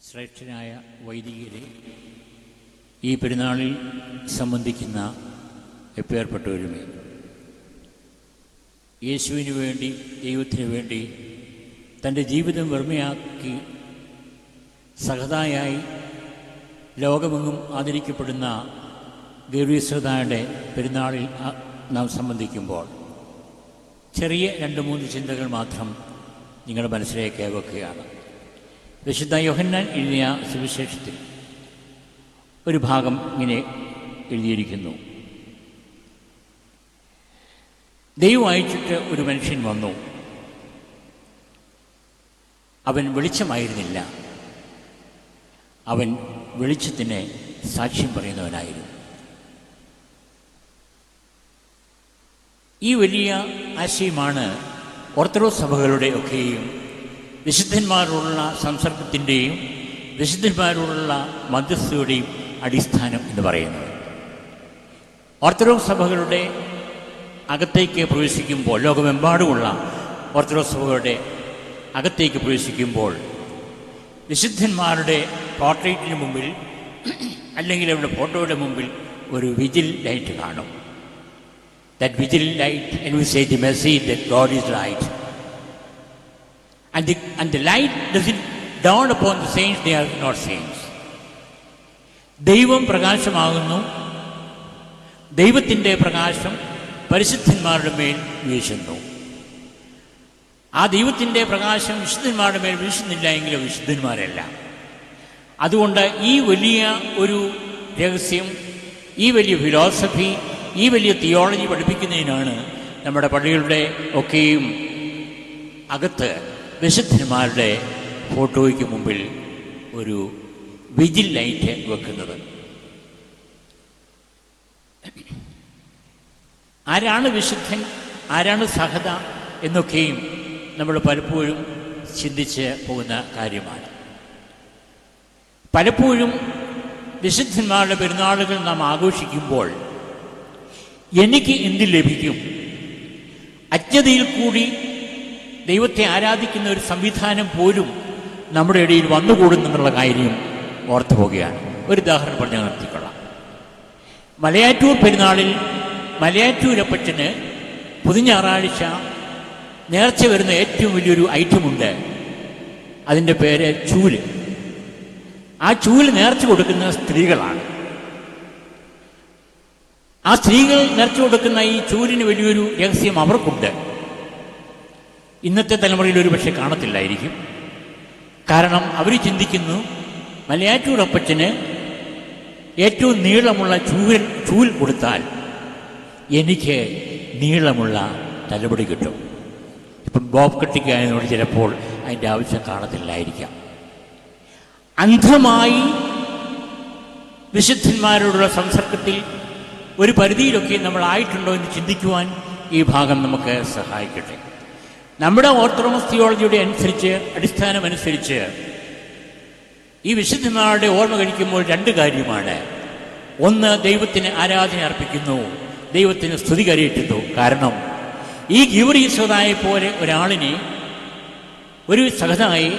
ശ്രേഷ്ഠനായ വൈദികരെ, ഈ പെരുന്നാളിൽ സംബന്ധിക്കുന്ന എപ്പേർപ്പെട്ടവരുമേ, യേശുവിന് വേണ്ടി, ദൈവത്തിന് വേണ്ടി തൻ്റെ ജീവിതം വെറുമയാക്കി സഹതായായി ലോകമെങ്ങും ആദരിക്കപ്പെടുന്ന ഗൗരീശ്വരതായുടെ പെരുന്നാളിൽ നാം സംബന്ധിക്കുമ്പോൾ ചെറിയ 2-3 ചിന്തകൾ മാത്രം നിങ്ങളുടെ മനസ്സിലേക്ക് വെക്കുകയാണ്. വിശുദ്ധ യോഹന്നാൻ എഴുതിയ സുവിശേഷത്തിൽ ഒരു ഭാഗം ഇങ്ങനെ എഴുതിയിരിക്കുന്നു: ദൈവം അയച്ചിട്ട് ഒരു മനുഷ്യൻ വന്നു. അവൻ വെളിച്ചമായിരുന്നില്ല, അവൻ വെളിച്ചത്തിന് സാക്ഷ്യം പറയുന്നവനായിരുന്നു. ഈ വലിയ ആശയമാണ് ഓർത്തഡോക്സ് സഭകളുടെ ഒക്കെയും വിശുദ്ധന്മാരോടുള്ള സംസർഗത്തിൻ്റെയും വിശുദ്ധന്മാരോടുള്ള മധ്യസ്ഥതയുടെയും അടിസ്ഥാനം എന്ന് പറയുന്നത്. ഓർത്തഡോക്സ് സഭകളുടെ അകത്തേക്ക് പ്രവേശിക്കുമ്പോൾ, ലോകമെമ്പാടുമുള്ള ഓർത്തഡോക്സ് സഭകളുടെ അകത്തേക്ക് പ്രവേശിക്കുമ്പോൾ വിശുദ്ധന്മാരുടെ പോർട്രേറ്റിന് മുമ്പിൽ അല്ലെങ്കിൽ അവരുടെ ഫോട്ടോയുടെ മുമ്പിൽ ഒരു വിജിൽ ലൈറ്റ് കാണും. That vigil light, and we say the message that God is light. And the light doesn't dawn upon the saints, they are not saints. ദൈവം പ്രകാശമാകുന്നു, ദൈവത്തിൻ്റെ പ്രകാശം പരിശുദ്ധന്മാരുടെ മേൽ വീശുന്നു. ആ ദൈവത്തിൻ്റെ പ്രകാശം വിശുദ്ധന്മാരുടെ മേൽ വീശുന്നില്ല എങ്കിലും വിശുദ്ധന്മാരല്ല. അതുകൊണ്ട് ഈ വലിയ ഒരു രഹസ്യം, ഈ വലിയ ഫിലോസഫി, ഈ വലിയ തിയോളജി പഠിപ്പിക്കുന്നതിനാണ് നമ്മുടെ പള്ളികളുടെ ഒക്കെയും അകത്ത് വിശുദ്ധന്മാരുടെ ഫോട്ടോയ്ക്ക് മുമ്പിൽ ഒരു വിജിൽ ലൈറ്റ് വെക്കുന്നത്. ആരാണ് വിശുദ്ധൻ, ആരാണ് സഹത എന്നൊക്കെയും നമ്മൾ പലപ്പോഴും ചിന്തിച്ച് പോകുന്ന കാര്യമാണ്. പലപ്പോഴും വിശുദ്ധന്മാരുടെ പെരുന്നാളുകൾ നാം ആഘോഷിക്കുമ്പോൾ എനിക്ക് എന്ത് ലഭിക്കും, അജ്ഞതയിൽ കൂടി ദൈവത്തെ ആരാധിക്കുന്ന ഒരു സംവിധാനം പോലും നമ്മുടെ ഇടയിൽ വന്നുകൂടുന്നുള്ള കാര്യം ഓർത്തു പോകുകയാണ്. ഒരു ഉദാഹരണം പറഞ്ഞ് നിർത്തിക്കൊള്ളാം. മലയാറ്റൂർ പെരുന്നാളിൽ മലയാറ്റൂരപ്പച്ചന് പുതുഞാറാഴ്ച നേർച്ച വരുന്ന ഏറ്റവും വലിയൊരു ഐറ്റമുണ്ട്. അതിൻ്റെ പേര് ചൂല്. ആ ചൂല് നേർച്ച കൊടുക്കുന്ന സ്ത്രീകളാണ്. ആ സ്ത്രീകൾ നേർച്ച കൊടുക്കുന്ന ഈ ചൂലിന് വലിയൊരു രഹസ്യം അവർക്കുണ്ട്. ഇന്നത്തെ തലമുറയിൽ ഒരു പക്ഷേ കാണത്തില്ലായിരിക്കും. കാരണം അവർ ചിന്തിക്കുന്നു, മലയാറ്റൂരപ്പച്ചന് ഏറ്റവും നീളമുള്ള ചൂൽ കൊടുത്താൽ എനിക്ക് നീളമുള്ള തലമുടി കിട്ടും. ഇപ്പം ബോബ് കട്ടിക്കായതിനോട് ചിലപ്പോൾ അതിൻ്റെ ആവശ്യം കാണത്തില്ലായിരിക്കാം. അന്ധമായി വിശുദ്ധന്മാരോടുള്ള സംസർഗത്തിൽ ഒരു പരിധിയിലൊക്കെ നമ്മൾ ആയിട്ടുണ്ടോ എന്ന് ചിന്തിക്കുവാൻ ഈ ഭാഗം നമുക്ക് സഹായിക്കട്ടെ. നമ്മുടെ ഓർത്തഡോക്സ് തിയോളജിയുടെ അടിസ്ഥാനമനുസരിച്ച് ഈ വിശുദ്ധന്മാരുടെ ഓർമ്മ കഴിക്കുമ്പോൾ 2 കാര്യമാണ്. ഒന്ന്, ദൈവത്തിന് ആരാധന അർപ്പിക്കുന്നു, ദൈവത്തിന് സ്തുതി കരയറ്റുന്നു. കാരണം ഈ ഗീവർഗീസ്വതായെ പോലെ ഒരാളിനെ, ഒരു സഹതായി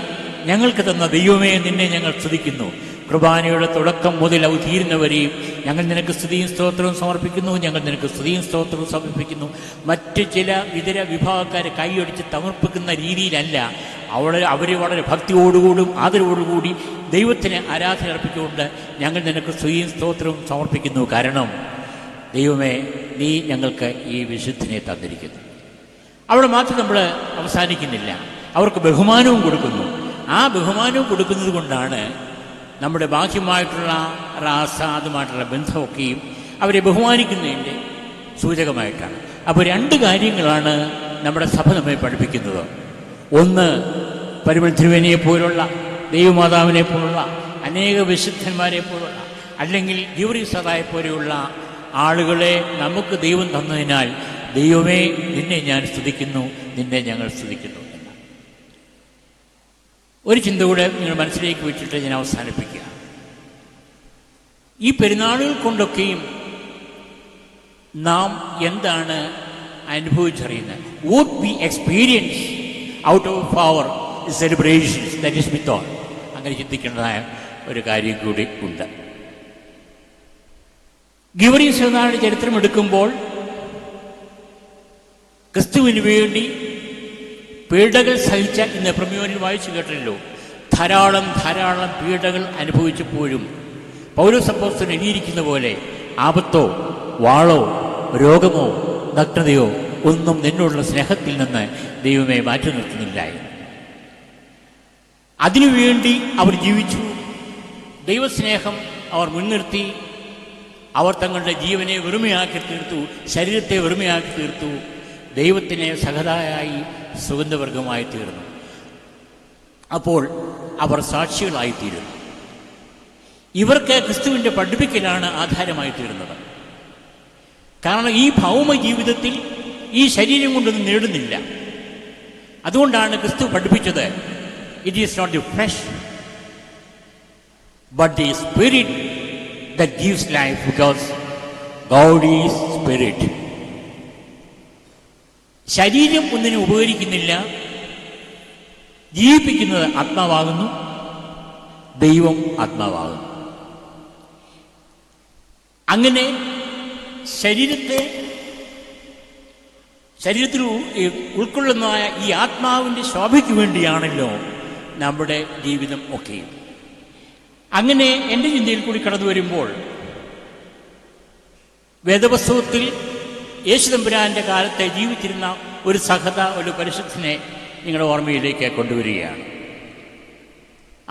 ഞങ്ങൾക്ക് തന്ന ദൈവമേ, നിന്നെ ഞങ്ങൾ സ്തുതിക്കുന്നു. കുർബാനയുടെ തുടക്കം മുതൽ അവ തീരുന്നവരെയും ഞങ്ങൾ നിനക്ക് സ്തുതിയും സ്തോത്രവും സമർപ്പിക്കുന്നു, ഞങ്ങൾ നിനക്ക് സ്തുതിയും സ്തോത്രവും സമർപ്പിക്കുന്നു. മറ്റ് ചില ഇതര വിഭാഗക്കാരെ കൈയടിച്ച് തമർപ്പിക്കുന്ന രീതിയിലല്ല. അവർ വളരെ ഭക്തിയോടുകൂടും ആദരവോടുകൂടി ദൈവത്തിന് ആരാധന അർപ്പിച്ചുകൊണ്ട് ഞങ്ങൾ നിനക്ക് സ്തുതിയും സ്തോത്രവും സമർപ്പിക്കുന്നു. കാരണം ദൈവമേ, നീ ഞങ്ങൾക്ക് ഈ വിശുദ്ധനെ തന്നിരിക്കുന്നു. അവിടെ മാത്രം നമ്മൾ അവസാനിക്കുന്നില്ല, അവർക്ക് ബഹുമാനവും കൊടുക്കുന്നു. ആ ബഹുമാനവും കൊടുക്കുന്നത് കൊണ്ടാണ് നമ്മുടെ ബാഹ്യമായിട്ടുള്ള അതുമായിട്ടുള്ള ബന്ധമൊക്കെയും അവരെ ബഹുമാനിക്കുന്നതിൻ്റെ സൂചകമായിട്ടാണ്. അപ്പോൾ 2 കാര്യങ്ങളാണ് നമ്മുടെ സഭ നമ്മെ പഠിപ്പിക്കുന്നത്. ഒന്ന്, പരിമൾ തിരുവേനിയെ പോലുള്ള, ദൈവമാതാവിനെ പോലുള്ള, അനേക വിശുദ്ധന്മാരെ പോലുള്ള, അല്ലെങ്കിൽ ഗൗരീസദായെ പോലെയുള്ള ആളുകളെ നമുക്ക് ദൈവം തന്നതിനാൽ ദൈവമേ, നിന്നെ ഞാൻ സ്തുതിക്കുന്നു, നിന്നെ ഞങ്ങൾ സ്തുതിക്കുന്നു. ഒരു ചിന്ത കൂടെ നിങ്ങൾ മനസ്സിലേക്ക് വെച്ചിട്ട് ഞാൻ അവസാനിപ്പിക്കുക. ഈ പെരുന്നാളുകൾ കൊണ്ടൊക്കെയും നാം എന്താണ് അനുഭവിച്ചറിയുന്നത്? What we experience out of our celebrations, that is method. അങ്ങനെ ചിന്തിക്കേണ്ടതായ ഒരു കാര്യം കൂടി ഉണ്ട്. ഗിവറീസ് എന്നാണ് ചരിത്രം എടുക്കുമ്പോൾ ക്രിസ്തുവിന് വേണ്ടി പീഡകൾ സഹിച്ച ഇന്ന് പ്രമേയോനിൽ വായിച്ചു കേട്ടല്ലോ. ധാരാളം പീഡകൾ അനുഭവിച്ചപ്പോഴും പൗലോസ് അപ്പോസ്തലൻ എഴുതിയിരിക്കുന്ന പോലെ ആപത്തോ വാളോ രോഗമോ നഗ്നതയോ ഒന്നും നിന്നോടുള്ള സ്നേഹത്തിൽ നിന്ന് ദൈവമേ മാറ്റി നിർത്തുന്നില്ലായിരുന്നു. അതിനുവേണ്ടി അവർ ജീവിച്ചു. ദൈവസ്നേഹം അവർ മുൻനിർത്തി. അവർ തങ്ങളുടെ ജീവനെ വെറുമയാക്കി തീർത്തു, ശരീരത്തെ വെറുമയാക്കി തീർത്തു. ദൈവത്തിന് സഹതായി സുഗന്ധവർഗമായി തീർന്നു. അപ്പോൾ അവർ സാക്ഷികളായിത്തീരുന്നു. ഇവർക്ക് ക്രിസ്തുവിൻ്റെ പഠിപ്പിക്കലാണ് ആധാരമായി തീരുന്നത്. കാരണം ഈ ഭൗമ ജീവിതത്തിൽ ഈ ശരീരം കൊണ്ടൊന്നും നേടുന്നില്ല. അതുകൊണ്ടാണ് ക്രിസ്തു പഠിപ്പിച്ചത്, it is not the flesh but the spirit that gives life, because God is spirit. ശരീരം ഒന്നിനും ഉപകരിക്കുന്നില്ല. ജീവിപ്പിക്കുന്നത് ആത്മാവാകുന്നു, ദൈവം ആത്മാവാകുന്നു. അങ്ങനെ ശരീരത്തിൽ ഉൾക്കൊള്ളുന്നതായ ഈ ആത്മാവിൻ്റെ ശോഭയ്ക്ക് വേണ്ടിയാണല്ലോ നമ്മുടെ ജീവിതം ഒക്കെയും. അങ്ങനെ എൻ്റെ ചിന്തയിൽ കൂടി കടന്നു വരുമ്പോൾ വേദപുസ്തകത്തിൽ യേശുതമ്പുരാൻ്റെ കാലത്തെ ജീവിച്ചിരുന്ന ഒരു സഹത, ഒരു പരിശുദ്ധനെ നിങ്ങളുടെ ഓർമ്മയിലേക്ക് കൊണ്ടുവരികയാണ്.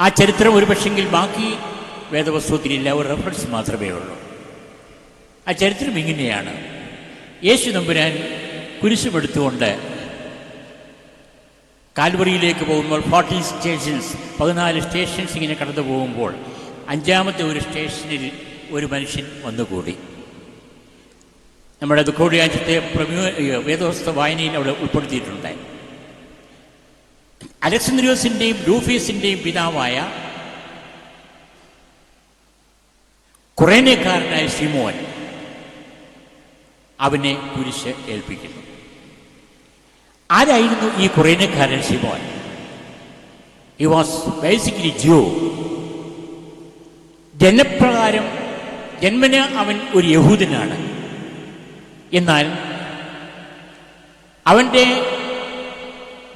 ആ ചരിത്രം ഒരു പക്ഷെങ്കിൽ ബാക്കി വേദപുസ്തകത്തിലില്ല, ഒരു റെഫറൻസ് മാത്രമേ ഉള്ളൂ. ആ ചരിത്രം ഇങ്ങനെയാണ്. യേശുതമ്പുരാൻ കുരിശുമെടുത്തുകൊണ്ട് കാൽവറിയിലേക്ക് പോകുമ്പോൾ 14 സ്റ്റേഷൻസ് ഇങ്ങനെ കടന്നു പോകുമ്പോൾ 5-ാമത്തെ ഒരു സ്റ്റേഷനിൽ ഒരു മനുഷ്യൻ വന്നുകൂടി. നമ്മുടെ ദുഃഖോടിയാഴ്ചത്തെ വേദപുസ്തക വായനയിൽ അവിടെ ഉൾപ്പെടുത്തിയിട്ടുണ്ട്. അലക്സാന്ദ്രിയോസിൻ്റെയും റൂഫീസിൻ്റെയും പിതാവായ കുറേനക്കാരനായ ശിമോൻ അവനെ കുരിശ് ഏൽപ്പിക്കുന്നു. ആരായിരുന്നു ഈ കുറേനക്കാരൻ ശിമോൻ? ഹി വാസ് ബേസിക്കലി ജ്യൂ. ജനപ്രകാരം ജന്മന അവൻ ഒരു യഹൂദനാണ്. എന്നാൽ അവൻ്റെ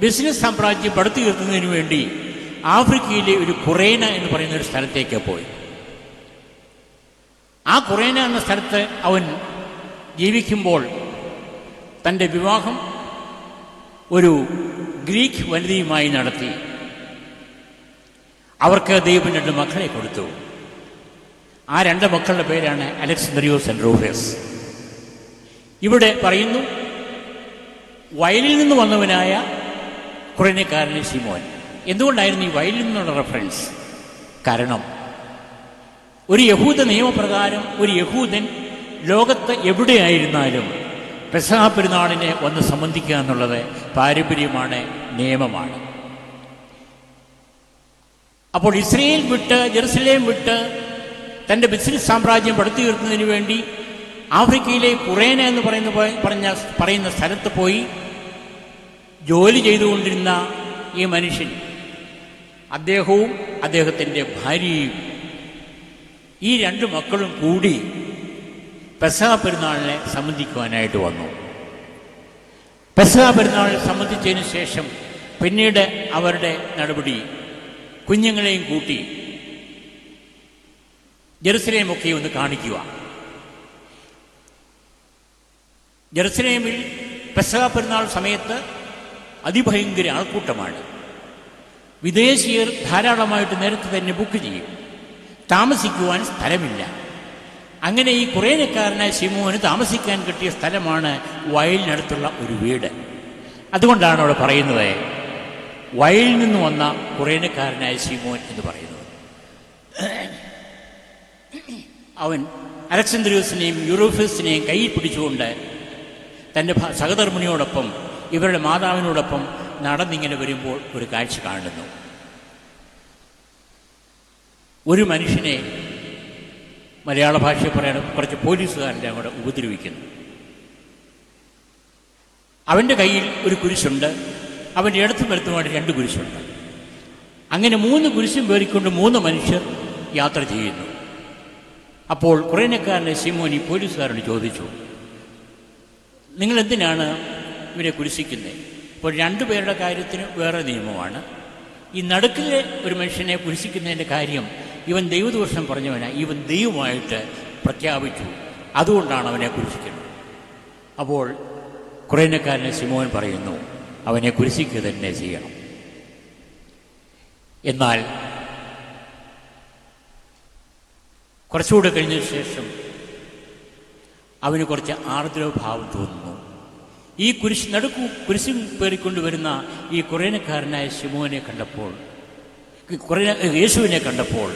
ബിസിനസ് സാമ്രാജ്യം പടുത്തുയർത്തുന്നതിന് വേണ്ടി ആഫ്രിക്കയിലെ ഒരു കുറേന എന്ന് പറയുന്ന ഒരു സ്ഥലത്തേക്ക് പോയി. ആ കുറേന എന്ന സ്ഥലത്ത് അവൻ ജീവിക്കുമ്പോൾ തൻ്റെ വിവാഹം ഒരു ഗ്രീക്ക് വനിതയുമായി നടത്തി. അവർക്ക് ദൈവം 2 മക്കളെ കൊടുത്തു. ആ 2 മക്കളുടെ പേരാണ് അലക്സാന്ദ്രിയോസ് ആൻഡ് റൂഫസ്. ഇവിടെ പറയുന്നു, വയലിൽ നിന്ന് വന്നവനായ കുറേനക്കാരന് ശിമോൻ. എന്തുകൊണ്ടായിരുന്നു ഈ വയലിൽ നിന്നുള്ള റെഫറൻസ്? കാരണം ഒരു യഹൂദ നിയമപ്രകാരം ഒരു യഹൂദൻ ലോകത്ത് എവിടെയായിരുന്നാലും പെസഹ പെരുന്നാളിനെ വന്ന് സംബന്ധിക്കുക എന്നുള്ളത് പാരമ്പര്യമാണ്, നിയമമാണ്. അപ്പോൾ ഇസ്രയേൽ വിട്ട്, ജെറുസലേം വിട്ട് തൻ്റെ ബിസിനസ് സാമ്രാജ്യം പടുത്തുയർത്തുന്നതിന് വേണ്ടി ആഫ്രിക്കയിലെ കുറേന എന്ന് പറയുന്ന സ്ഥലത്ത് പോയി ജോലി ചെയ്തുകൊണ്ടിരുന്ന ഈ മനുഷ്യൻ, അദ്ദേഹവും അദ്ദേഹത്തിൻ്റെ ഭാര്യയും ഈ 2 മക്കളും കൂടി പെസഹ പെരുന്നാളിനെ സംബന്ധിക്കുവാനായിട്ട് വന്നു. പെസഹ പെരുന്നാളിൽ സംബന്ധിച്ചതിന് ശേഷം പിന്നീട് അവരുടെ നടപടി കുഞ്ഞുങ്ങളെയും കൂട്ടി ജെറുസലേമൊക്കെ ഒന്ന് കാണിക്കുക. ജെറുസലേമിൽ പെസഹ പെരുന്നാൾ സമയത്ത് അതിഭയങ്കര ആൾക്കൂട്ടമാണ്. വിദേശീയർ ധാരാളമായിട്ട് നേരത്തെ തന്നെ ബുക്ക് ചെയ്യും. താമസിക്കുവാൻ സ്ഥലമില്ല. അങ്ങനെ ഈ കുറേനക്കാരനായ ശിമോന് താമസിക്കാൻ കിട്ടിയ സ്ഥലമാണ് വയലിനടുത്തുള്ള ഒരു വീട്. അതുകൊണ്ടാണ് അവിടെ പറയുന്നത് വയലിൽ നിന്ന് വന്ന കുറേനക്കാരനായ ശിമോൻ എന്ന് പറയുന്നത്. അവൻ അലക്സാന്ദ്രിയോസിനെയും യൂറോഫസിനെയും കയ്യിൽ പിടിച്ചുകൊണ്ട് തൻ്റെ സഹധർമ്മിണിയോടൊപ്പം ഇവരുടെ മാതാവിനോടൊപ്പം നടന്നിങ്ങനെ വരുമ്പോൾ ഒരു കാഴ്ച കാണുന്നു. ഒരു മനുഷ്യനെ, മലയാള ഭാഷയിൽ പറയാൻ കുറച്ച് പോലീസുകാരൻ്റെ അങ്ങോട്ട് ഉപദ്രവിക്കുന്നു. അവൻ്റെ കയ്യിൽ ഒരു കുരിശുണ്ട്, അവൻ്റെ ഇടത്തും വലത്തുമായിട്ട് 2 കുരിശുണ്ട്. അങ്ങനെ 3 കുരിശും പേറിക്കൊണ്ട് 3 മനുഷ്യർ യാത്ര ചെയ്യുന്നു. അപ്പോൾ കുറേനക്കാരനെ ശിമോൻ ഈ പോലീസുകാരോട് ചോദിച്ചു, നിങ്ങൾ എന്തിനാണ് ഇവരെ കുരിശിക്കുന്നത്? ഇപ്പോൾ 2 പേരുടെ കാര്യത്തിന് വേറെ നിയമമാണ്. ഈ നടുക്കിലെ ഒരു മനുഷ്യനെ കുരിശിക്കുന്നതിൻ്റെ കാര്യം ഇവൻ ദൈവദോഷം പറഞ്ഞവനാണ്, ഇവൻ ദൈവമായിട്ട് പ്രഖ്യാപിച്ചു, അതുകൊണ്ടാണ് അവനെ കുരിശിക്കുന്നത്. അപ്പോൾ കുറേനക്കാരനെ ശിമോൻ പറയുന്നു, അവനെ കുരിശിക്കുക തന്നെ ചെയ്യണം. എന്നാൽ കുറച്ചുകൂടെ കഴിഞ്ഞ ശേഷം അവന് കുറച്ച് ആർദ്രഭാവം തോന്നുന്നു. ഈ കുരിശും പേറിക്കൊണ്ടുവരുന്ന ഈ കുറേനക്കാരനായ ശിമോനെ കണ്ടപ്പോൾ, യേശുവിനെ കണ്ടപ്പോൾ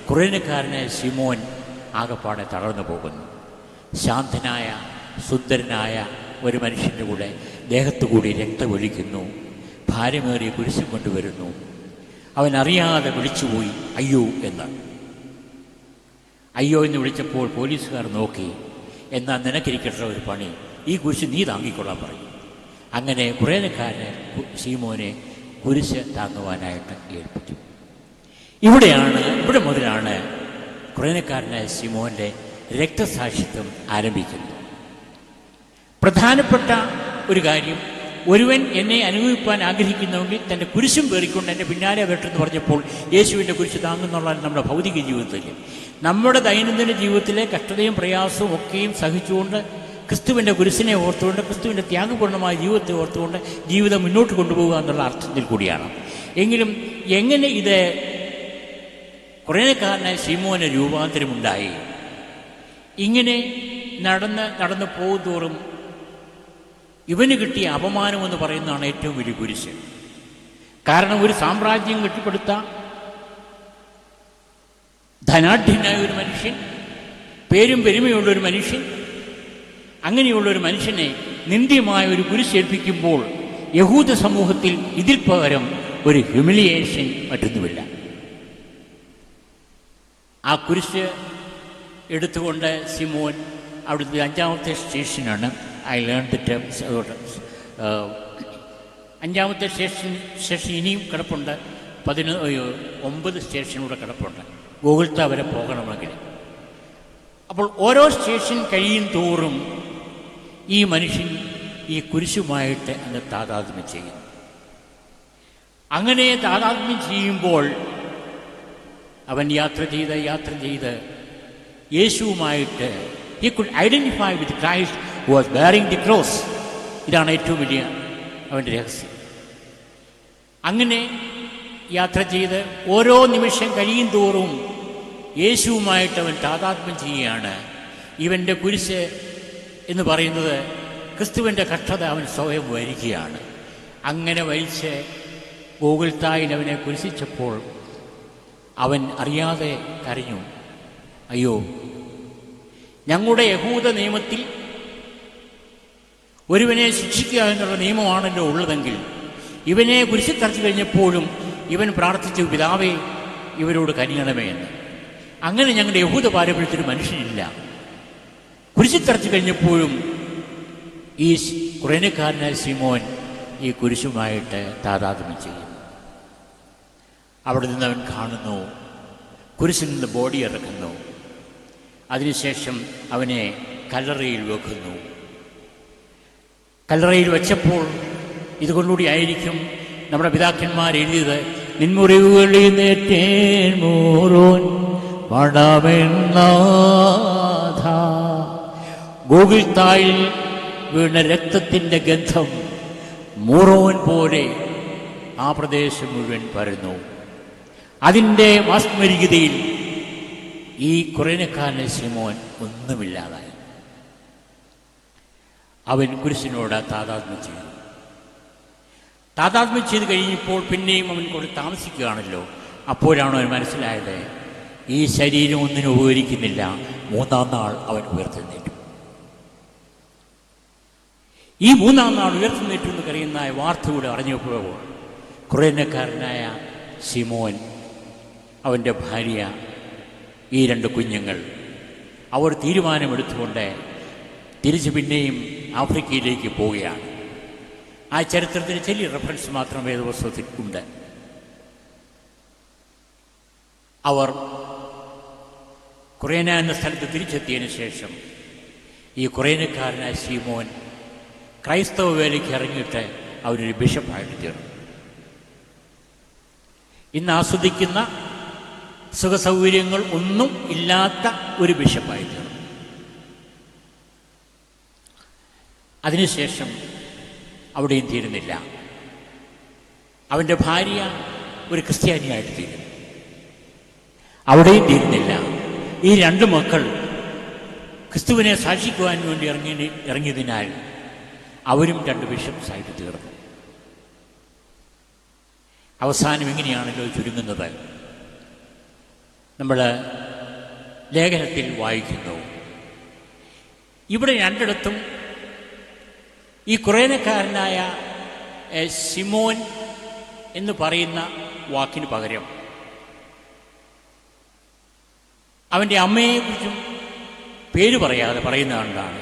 കുറേനക്കാരനായ ശിമോൻ ആകപ്പാടെ തളർന്നു പോകുന്നു. ശാന്തനായ സുന്ദരനായ ഒരു മനുഷ്യൻ്റെ കൂടെ ദേഹത്തുകൂടി രക്തമൊലിക്കുന്നു, ഭാരമേറിയ കുരിശും കൊണ്ടുവരുന്നു. അവൻ അറിയാതെ വിളിച്ചുപോയി അയ്യോ എന്ന്. അയ്യോ എന്ന് വിളിച്ചപ്പോൾ പോലീസുകാർ നോക്കി, എന്നാൽ നിനക്കിരിക്കട്ടെ ഒരു പണി, ഈ കുരിശ് നീ താങ്ങിക്കൊള്ളാൻ പറയും. അങ്ങനെ കുറേനക്കാരനെ ശിമോനെ കുരിശ് താങ്ങുവാനായിട്ട് ഏൽപ്പിച്ചു. ഇവിടെ മുതലാണ് കുറേനക്കാരനായ ശിമോൻ്റെ രക്തസാക്ഷിത്വം ആരംഭിക്കുന്നത്. പ്രധാനപ്പെട്ട ഒരു കാര്യം, ഒരുവൻ എന്നെ അനുഭവിപ്പാൻ ആഗ്രഹിക്കുന്നുവെങ്കിൽ തൻ്റെ കുരിശും പേറിക്കൊണ്ട് എൻ്റെ പിന്നാലെ വരട്ടെന്ന് പറഞ്ഞപ്പോൾ യേശുവിൻ്റെ കുരിശ് താങ്ങുന്നുള്ള നമ്മുടെ ഭൗതിക ജീവിതത്തിൽ, നമ്മുടെ ദൈനംദിന ജീവിതത്തിലെ കഷ്ടതയും പ്രയാസവും ഒക്കെയും സഹിച്ചുകൊണ്ട് ക്രിസ്തുവിൻ്റെ കുരിശിനെ ഓർത്തുകൊണ്ട്, ക്രിസ്തുവിൻ്റെ ത്യാഗപൂർണ്ണമായ ജീവിതത്തെ ഓർത്തുകൊണ്ട് ജീവിതം മുന്നോട്ട് കൊണ്ടുപോകുക എന്നുള്ള അർത്ഥത്തിൽ കൂടിയാണ്. എങ്കിലും എങ്ങനെ ഇത് കുറേനക്കാരനായ ശിമോന് രൂപാന്തരമുണ്ടായി? ഇങ്ങനെ നടന്ന് പോകുന്തോറും ഇവന് കിട്ടിയ അപമാനമെന്ന് പറയുന്നതാണ് ഏറ്റവും വലിയ കുരിശ്. കാരണം ഒരു സാമ്രാജ്യം കെട്ടിപ്പടുത്ത ധനാഢ്യനായ ഒരു മനുഷ്യൻ, പേരും പെരുമയുള്ള ഒരു മനുഷ്യൻ, അങ്ങനെയുള്ള ഒരു മനുഷ്യനെ നിന്ദ്യമായ ഒരു കുരിശേൽപ്പിക്കുമ്പോൾ യഹൂദ സമൂഹത്തിൽ ഇതിൽ പകരം ഒരു ഹ്യൂമിലിയേഷൻ മറ്റൊന്നുമില്ല. ആ കുരിശ് എടുത്തുകൊണ്ട് ശിമോൻ അവിടുത്തെ 5ാമത്തെ സ്റ്റേഷനാണ്. I learn the terms. 5ാമത്തെ സ്റ്റേഷൻ ഇനിയും കിടപ്പുണ്ട്, 9 സ്റ്റേഷനൂടെ കിടപ്പുണ്ട് ഗോകുൽത്ത വരെ പോകണമെങ്കിൽ. അപ്പോൾ ഓരോ സ്റ്റേഷൻ കഴിയും തോറും ഈ മനുഷ്യൻ ഈ കുരിശുമായിട്ട് അങ്ങ് താതാത്മ്യം ചെയ്യുന്നു. അങ്ങനെ താതാത്മ്യം ചെയ്യുമ്പോൾ അവൻ യാത്ര ചെയ്ത് യേശുവുമായിട്ട് he could identify with Christ who was bearing the cross. ഇതാണ് ഏറ്റവും വലിയ അവൻ്റെ രഹസ്യം. അങ്ങനെ യാത്ര ചെയ്ത് ഓരോ നിമിഷം കഴിയും തോറും യേശുവുമായിട്ട് അവൻ താതാത്മ്യം ചെയ്യുകയാണ്. ഇവൻ്റെ കുരിശ് എന്ന് പറയുന്നത് ക്രിസ്തുവിൻ്റെ കഷ്ടത അവൻ സ്വയം വരിക്കുകയാണ്. അങ്ങനെ വരിച്ച് ഗോകുൽത്തായിൽ അവനെ കുരിശിച്ചപ്പോൾ അവൻ അറിയാതെ കരഞ്ഞു, അയ്യോ, ഞങ്ങളുടെ യഹൂദ നിയമത്തിൽ ഒരുവനെ ശിക്ഷിക്കുക എന്നുള്ള നിയമമാണല്ലോ ഉള്ളതെങ്കിൽ ഇവനെ കുരിശിൽ തറച്ചു കഴിഞ്ഞപ്പോഴും ഇവൻ പ്രാർത്ഥിച്ചു, പിതാവേ ഇവരോട് കനിയണമേ എന്ന്. അങ്ങനെ ഞങ്ങളുടെ യഹൂദ പാരമ്പര്യത്തിൽ മനുഷ്യനില്ല. കുരിശിൽ തറച്ചു കഴിഞ്ഞപ്പോഴും ഈ കുറേനക്കാരനായ ശിമോൻ ഈ കുരിശുമായിട്ട് താതാത്മ്യം ചെയ്യുന്നു. അവിടെ നിന്ന് അവൻ കാണുന്നു, കുരിശിൽ നിന്ന് ബോഡി ഇറക്കുന്നു. അതിനുശേഷം അവനെ കല്ലറയിൽ വെക്കുന്നു. കല്ലറയിൽ വെച്ചപ്പോൾ ഇതുകൊണ്ടുകൂടി ആയിരിക്കും നമ്മുടെ പിതാക്കന്മാർ എഴുതിയത്, നിൻമുറിവുകളിൽ നേറ്റേൻ മൂറോൻ പടമെന്നാഥ. ഗോകുൽത്തായിൽ വീണ രക്തത്തിൻ്റെ ഗന്ധം മൂറോൻ പോലെ ആ പ്രദേശം മുഴുവൻ പരന്നു. അതിൻ്റെ മാസ്മരികതയിൽ ഈ കുറേനക്കാരനെ ശിമോൻ ഒന്നുമില്ലാതായി. അവൻ കുരിശിനോട് താതാത്മ്യം ചെയ്തു. താതാത്മ്യം ചെയ്ത് കഴിഞ്ഞപ്പോൾ പിന്നെയും അവൻ കൂടെ താമസിക്കുകയാണല്ലോ. അപ്പോഴാണ് അവൻ മനസ്സിലായത്, ഈ ശരീരം ഒന്നിനും ഉപകരിക്കുന്നില്ല, 3-ാം നാൾ അവൻ ഉയർത്തെഴുന്നേറ്റു. ഈ 3-ാം നാൾ ഉയർത്തെഴുന്നേറ്റു എന്ന് കഴിയുന്ന വാർത്ത കൂടെ അറിഞ്ഞപ്പോൾ കുറേനക്കാരനായ ശിമോൻ, അവൻ്റെ ഭാര്യ, ഈ 2 കുഞ്ഞുങ്ങൾ, അവർ തീരുമാനമെടുത്തുകൊണ്ട് തിരിച്ച് പിന്നെയും ആഫ്രിക്കയിലേക്ക് പോവുകയാണ്. ആ ചരിത്രത്തിന് ചെറിയ റെഫറൻസ് മാത്രം വേദപുസ്തകത്തിൽ ഉണ്ട്. അവർ കുറേന എന്ന സ്ഥലത്ത് തിരിച്ചെത്തിയതിനു ശേഷം ഈ കുറേനക്കാരനായ ശീമോൻ ക്രൈസ്തവ വേലയ്ക്ക് ഇറങ്ങിയിട്ട് അവരൊരു ബിഷപ്പായിട്ട് തീർന്നു. ഇന്ന് ആസ്വദിക്കുന്ന സുഖസൗകര്യങ്ങൾ ഒന്നും ഇല്ലാത്ത ഒരു ബിഷപ്പായി തീർന്നു. അതിനുശേഷം അവിടെയും തീരുന്നില്ല, അവൻ്റെ ഭാര്യ ഒരു ക്രിസ്ത്യാനിയായിട്ട് തീരുന്നു. അവിടെയും തീരുന്നില്ല, ഈ രണ്ട് മക്കൾ ക്രിസ്തുവിനെ സാക്ഷിക്കുവാൻ വേണ്ടി ഇറങ്ങിയതിനാൽ അവരും രണ്ട് ബിഷപ്സായിട്ട് തീർന്നു. അവസാനം എങ്ങനെയാണല്ലോ ചുരുങ്ങുന്നത്? നമ്മൾ ലേഖനത്തിൽ വായിക്കുന്നു, ഇവിടെ രണ്ടിടത്തും ഈ കുറേനക്കാരനായ ശിമോൻ എന്ന് പറയുന്ന വാക്കിന് പകരം അവൻ്റെ അമ്മയെക്കുറിച്ചും പേര് പറയാതെ പറയുന്ന കണ്ടാണ്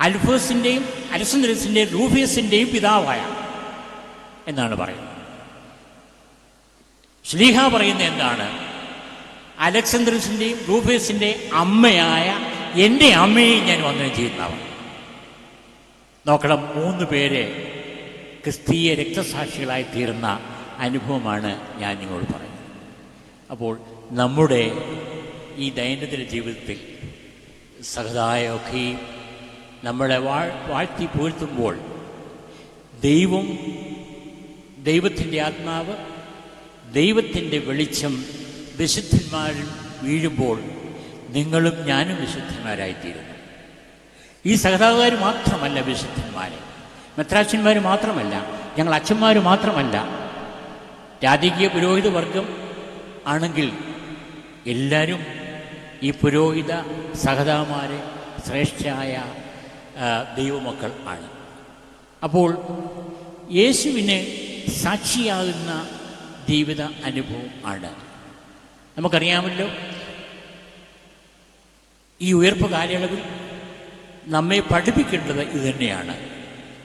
അൽഫോസിൻ്റെയും അലക്സാന്ദ്രസിൻ്റെയും റൂഫിയസിൻ്റെയും പിതാവായ എന്നാണ് പറയുന്നത്. ശ്ലീഹ പറയുന്ന എന്താണ്? അലക്സാന്ദ്രസിൻ്റെയും റൂഫിയസിൻ്റെ അമ്മയായ എൻ്റെ അമ്മയെ ഞാൻ വന്ദനം ചെയ്യുന്നവൻ. നോക്കണം, 3 പേര് ക്രിസ്തീയ രക്തസാക്ഷികളായി തീർന്ന അനുഭവമാണ് ഞാൻ നിങ്ങളോട് പറയുന്നത്. അപ്പോൾ നമ്മുടെ ഈ ദൈനംദിന ജീവിതത്തിൽ സഹതായൊക്കെയും നമ്മളെ വാഴ്ത്തി പുകഴ്ത്തുമ്പോൾ ദൈവത്തിൻ്റെ ആത്മാവ്, ദൈവത്തിൻ്റെ വെളിച്ചം വിശുദ്ധന്മാരിൽ വീഴുമ്പോൾ നിങ്ങളും ഞാനും വിശുദ്ധന്മാരായിത്തീരുന്നു. ഈ സഹതാകാർ മാത്രമല്ല വിശുദ്ധന്മാർ, മെത്രാച്ചന്മാർ മാത്രമല്ല, ഞങ്ങൾ അച്ഛന്മാർ മാത്രമല്ല, രാജകീയ പുരോഹിത വർഗം ആണെങ്കിൽ എല്ലാവരും ഈ പുരോഹിത സഹതാമാരെ ശ്രേഷ്ഠയായ ദൈവമക്കൾ ആണ്. അപ്പോൾ യേശുവിന് സാക്ഷിയാകുന്ന ജീവിത അനുഭവം ആണ്. നമുക്കറിയാമല്ലോ, ഈ ഉയർപ്പ് കാലയളവിൽ നമ്മെ പഠിപ്പിക്കേണ്ടത് ഇതുതന്നെയാണ്.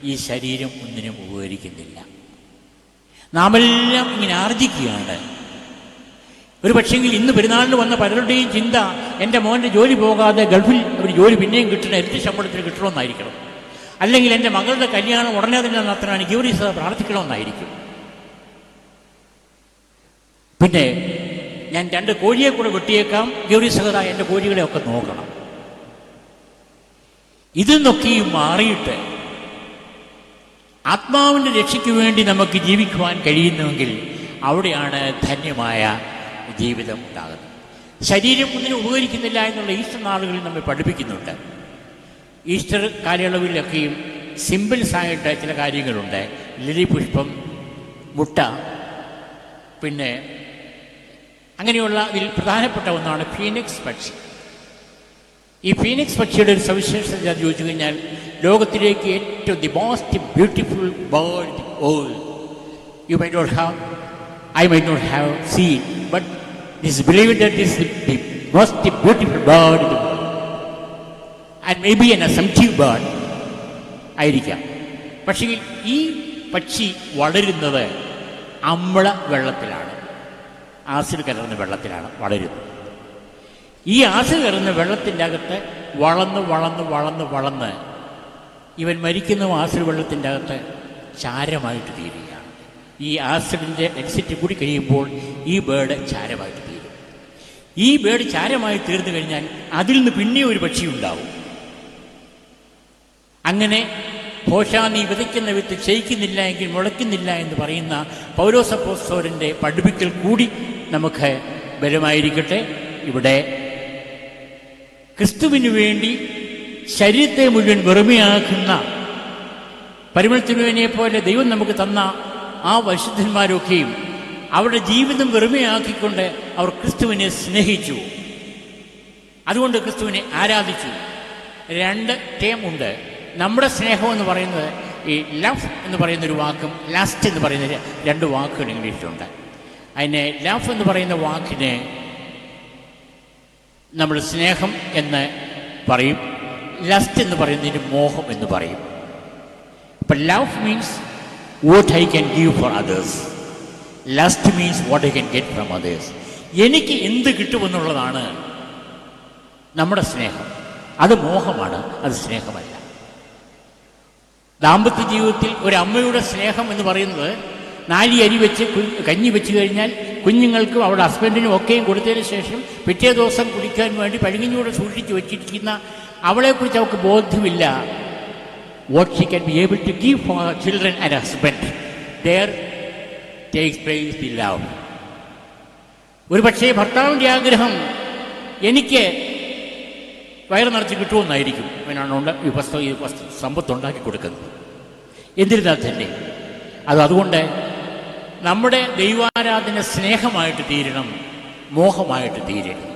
ഈ ശരീരം ഒന്നിനും ഉപകരിക്കുന്നില്ല. നാമെല്ലാം ഇങ്ങനെ ആർജിക്കുകയാണ്. ഒരു പക്ഷെങ്കിൽ ഇന്ന് പെരുന്നാളിന് വന്ന പലരുടെയും ചിന്ത എൻ്റെ മോൻ്റെ ജോലി പോകാതെ ഗൾഫിൽ ഒരു ജോലി പിന്നെയും കിട്ടണം, ഇരട്ടി ശമ്പളത്തിന് കിട്ടണമെന്നായിരിക്കണം. അല്ലെങ്കിൽ എൻ്റെ മകളുടെ കല്യാണം ഉടനെ തന്നെ നടത്താൻ ഗൗരീസഭ പ്രാർത്ഥിക്കണമെന്നായിരിക്കും. പിന്നെ ഞാൻ 2 കോഴിയെ കൂടെ വെട്ടിയേക്കാം, ഗൗരീസഭ എൻ്റെ കോഴികളെയൊക്കെ നോക്കണം. ഇതെന്നൊക്കെയും മാറിയിട്ട് ആത്മാവിൻ്റെ രക്ഷയ്ക്ക് വേണ്ടി നമുക്ക് ജീവിക്കുവാൻ കഴിയുന്നുവെങ്കിൽ അവിടെയാണ് ധന്യമായ ജീവിതം ഉണ്ടാകുന്നത്. ശരീരം ഒന്നിനും ഉപകരിക്കുന്നില്ല എന്നുള്ള ഈസ്റ്റർ നാളുകളിൽ നമ്മെ പഠിപ്പിക്കുന്നുണ്ട്. ഈസ്റ്റർ കാലയളവിലൊക്കെയും സിമ്പിൾസായിട്ട് ചില കാര്യങ്ങളുണ്ട്. ലിലി പുഷ്പം, മുട്ട, പിന്നെ അങ്ങനെയുള്ള ഇതിൽ പ്രധാനപ്പെട്ട ഒന്നാണ് ഫീനിക്സ് പക്ഷി. ഈ ഫീനിക്സ് പക്ഷിയുടെ ഒരു സവിശേഷത ഞാൻ ചോദിച്ചു കഴിഞ്ഞാൽ, ലോകത്തിലേക്ക് ഏറ്റവും the most beautiful bird in the world. You may not have, I might not have seen, but it is believed that this is the most beautiful bird in the world. And maybe an assumptive bird ആയിരിക്കാം. പക്ഷേ ഈ പക്ഷി വളരുന്നത് അമ്ല വെള്ളത്തിലാണ്, acid കലർന്ന വെള്ളത്തിലാണ് വളരുന്നത്. ഈ ആസിഡ് കലർന്ന വെള്ളത്തിൻ്റെ അകത്ത് വളർന്ന് ഇവൻ മരിക്കുന്ന ആസിഡ് വെള്ളത്തിൻ്റെ അകത്ത് ചാരമായിട്ട് തീരുകയാണ്. ഈ ആസിഡിൻ്റെ എക്സിറ്റ് കൂടി കഴിയുമ്പോൾ ഈ ബേർഡ് ചാരമായിട്ട് തീരും. ഈ ബേർഡ് ചാരമായി തീർന്നു കഴിഞ്ഞാൽ അതിൽ നിന്ന് പിന്നെ ഒരു പക്ഷി ഉണ്ടാവും. അങ്ങനെ ഭോഷാ നീ വിതയ്ക്കുന്ന വിത്ത് ക്ഷയിക്കുന്നില്ല എങ്കിൽ മുളയ്ക്കുന്നില്ല എന്ന് പറയുന്ന പൗലോസ് അപ്പോസ്തലൻ്റെ പഠിപ്പിക്കൽ കൂടി നമുക്ക് ബലമായിരിക്കട്ടെ. ഇവിടെ ക്രിസ്തുവിന് വേണ്ടി ശരീരത്തെ മുഴുവൻ വെറുമയാക്കുന്ന പരിമളത്തിനുവിനെ പോലെ ദൈവം നമുക്ക് തന്ന ആ പരിശുദ്ധന്മാരൊക്കെയും അവരുടെ ജീവിതം വെറുമയാക്കിക്കൊണ്ട് അവർ ക്രിസ്തുവിനെ സ്നേഹിച്ചു. അതുകൊണ്ട് ക്രിസ്തുവിനെ ആരാധിച്ചു. 2 ടേം ഉണ്ട്. നമ്മുടെ സ്നേഹം എന്ന് പറയുന്നത് ഈ ലവ് എന്ന് പറയുന്നൊരു വാക്കും ലാസ്റ്റ് എന്ന് പറയുന്ന 2 വാക്കുകൾ ഇംഗ്ലീഷിലുണ്ട്. അതിനെ ലവ് എന്ന് പറയുന്ന വാക്കിന് നമ്മൾ സ്നേഹം എന്ന് പറയും, ലസ്റ്റ് എന്ന് പറയുന്നതിന് മോഹം എന്ന് പറയും. അപ്പം love means what I can give for others. Lust means what I can get from others. എനിക്ക് എന്ത് കിട്ടുമെന്നുള്ളതാണ് നമ്മുടെ സ്നേഹം. അത് മോഹമാണ്, അത് സ്നേഹമല്ല. ദാമ്പത്യ ജീവിതത്തിൽ ഒരമ്മയുടെ സ്നേഹം എന്ന് പറയുന്നത് 4 അരി വെച്ച് കഞ്ഞി വെച്ച് കഴിഞ്ഞാൽ കുഞ്ഞുങ്ങൾക്കും അവരുടെ ഹസ്ബൻഡിനും ഒക്കെയും കൊടുത്തതിന് ശേഷം പിറ്റേ ദിവസം കുടിക്കാൻ വേണ്ടി പഴുങ്ങിഞ്ഞൂടെ സൂക്ഷിച്ച് വെച്ചിരിക്കുന്ന അവളെക്കുറിച്ച് അവൾക്ക് ബോധ്യമില്ല. What she can be able to give for children and husband, there takes place the love. ഒരു പക്ഷേ ഭർത്താവിൻ്റെ ആഗ്രഹം എനിക്ക് വയറ് നിറച്ച് കിട്ടുമെന്നായിരിക്കും. അവനാണ് ഈ സമ്പത്തുണ്ടാക്കി കൊടുക്കുന്നത്. എന്നിരുന്നാൽ തന്നെ അതുകൊണ്ട് നമ്മുടെ ദൈവാരാധന സ്നേഹമായിട്ട് തീരണം, മോഹമായിട്ട് തീരണം.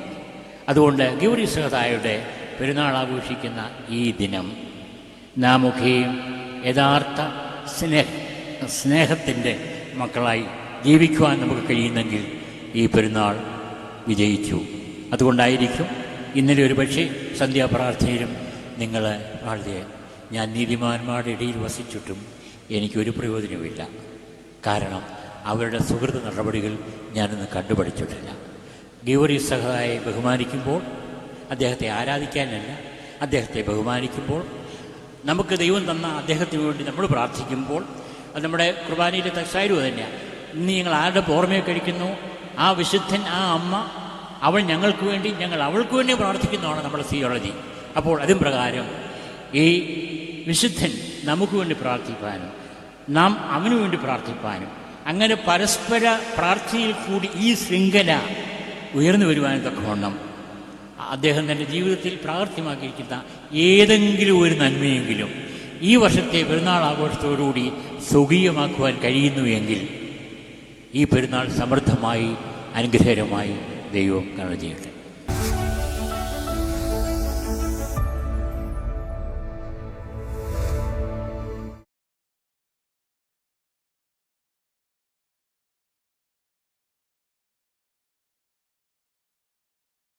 അതുകൊണ്ട് ഗൗരി സഹതായുടെ പെരുന്നാൾ ആഘോഷിക്കുന്ന ഈ ദിനം നാം ഒക്കെയും യഥാർത്ഥ സ്നേഹത്തിൻ്റെ മക്കളായി ജീവിക്കുവാൻ നമുക്ക് കഴിയുന്നെങ്കിൽ ഈ പെരുന്നാൾ വിജയിച്ചു. അതുകൊണ്ടായിരിക്കും ഇന്നലെ ഒരു പക്ഷേ സന്ധ്യാപ്രാർത്ഥനയിലും നിങ്ങൾ വളരെ ഞാൻ നീതിമാന്മാരുടെ ഇടയിൽ വസിച്ചിട്ടും എനിക്കൊരു പ്രയോജനവുമില്ല. കാരണം അവരുടെ സുഹൃത്ത് നടപടികൾ ഞാനൊന്ന് കണ്ടുപഠിച്ചിട്ടില്ല. ഗൗരി സഹതായെ ബഹുമാനിക്കുമ്പോൾ അദ്ദേഹത്തെ ആരാധിക്കാനല്ല, അദ്ദേഹത്തെ ബഹുമാനിക്കുമ്പോൾ നമുക്ക് ദൈവം തന്ന അദ്ദേഹത്തിന് വേണ്ടി നമ്മൾ പ്രാർത്ഥിക്കുമ്പോൾ അത് നമ്മുടെ കുർബാനയിലെ തക്സായിരും തന്നെയാണ്. ഇന്ന് ഞങ്ങൾ ആരുടെ ഓർമ്മയെ കഴിക്കുന്നു, ആ വിശുദ്ധൻ, ആ അമ്മ, അവൾ ഞങ്ങൾക്ക് വേണ്ടി, ഞങ്ങൾ അവൾക്ക് വേണ്ടി പ്രാർത്ഥിക്കുന്നതാണ് നമ്മുടെ തിയോളജി. അപ്പോൾ അതും പ്രകാരം ഈ വിശുദ്ധൻ നമുക്ക് വേണ്ടി പ്രാർത്ഥിപ്പാനും നാം അവനു വേണ്ടി പ്രാർത്ഥിപ്പാനും അങ്ങനെ പരസ്പര പ്രാർത്ഥനയിൽ കൂടി ഈ ശൃംഖല ഉയർന്നു വരുവാനും തക്കവണ്ണം അദ്ദേഹം തൻ്റെ ജീവിതത്തിൽ പ്രാവർത്തികമാക്കിയിരിക്കുന്ന ഏതെങ്കിലും ഒരു നന്മയെങ്കിലും ഈ വർഷത്തെ പെരുന്നാൾ ആഘോഷത്തോടുകൂടി സ്വകീയമാക്കുവാൻ കഴിയുന്നു എങ്കിൽ ഈ പെരുന്നാൾ സമൃദ്ധമായി അനുഗ്രഹകരമായി ദൈവം കരുണ ചെയ്യട്ടെ.